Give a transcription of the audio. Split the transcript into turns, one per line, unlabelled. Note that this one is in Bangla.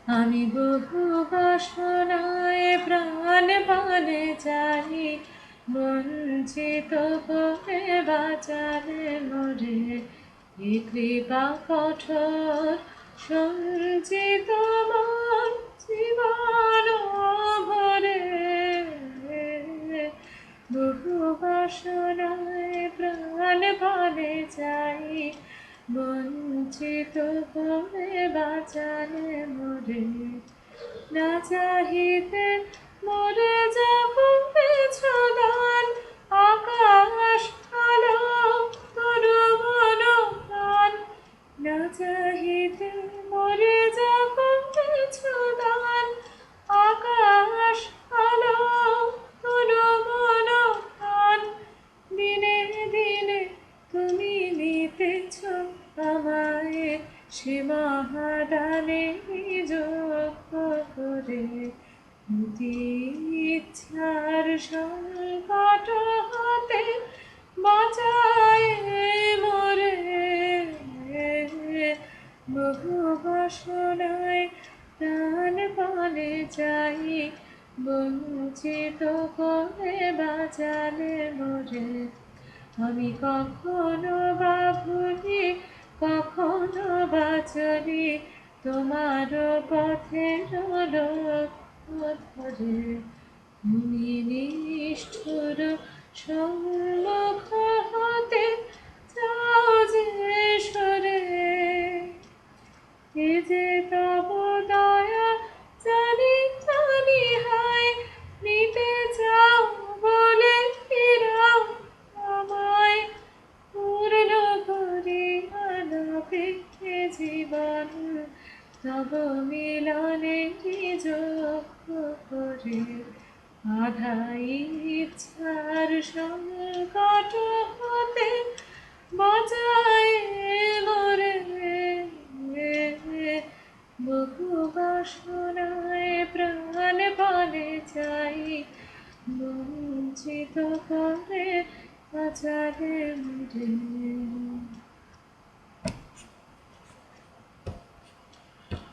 আমি বহু বাসনায় প্রাণপণে চাই, বঞ্চিত করে বাঁচালে মোরে। এ কৃপা কঠোর সঞ্চিত মন জীবন ভরে। বহু বাসনায় প্রাণপণে চাই, বঞ্চিত করে বাঁচালে মোরে। না চাহিতে মোরে যাব পিছুদান, আকাশ আলো তরু মন প্রাণ। না চাহিতে মোরে যাব পিছুদান, আকাশ আলো তরু মন প্রাণ। দিনে দিনে তুমি নিতেছ আমায় সে মহাদানে যোগ্য করে। অতি ইচ্ছার সংকট হতে বাঁচায় মোরে। বহু বাসনায় প্রাণপণে চাই, বঞ্চিত করে বাঁচালে মোরে। আমি কখনো বা ভুলি, কখনো বা চলি তোমার পথের লক্ষ্য ধরে। তুমি নিষ্ঠুর সম্মুখ হতে চাও যে সরে। এ যে তব দয়া জানি জানি হায়, নিতে চাও বলে ফিরাও আমায়। পূর্ণ করিয়া নাপেক্ষে জীবন তব মিলনে যোগ্য করে। আধা ইচ্ছার সংকট হতে বাঁচায় মোরে। বহু বাসনায় প্রাণপণে চাই, বঞ্চিত করে বাঁচালে মোরে।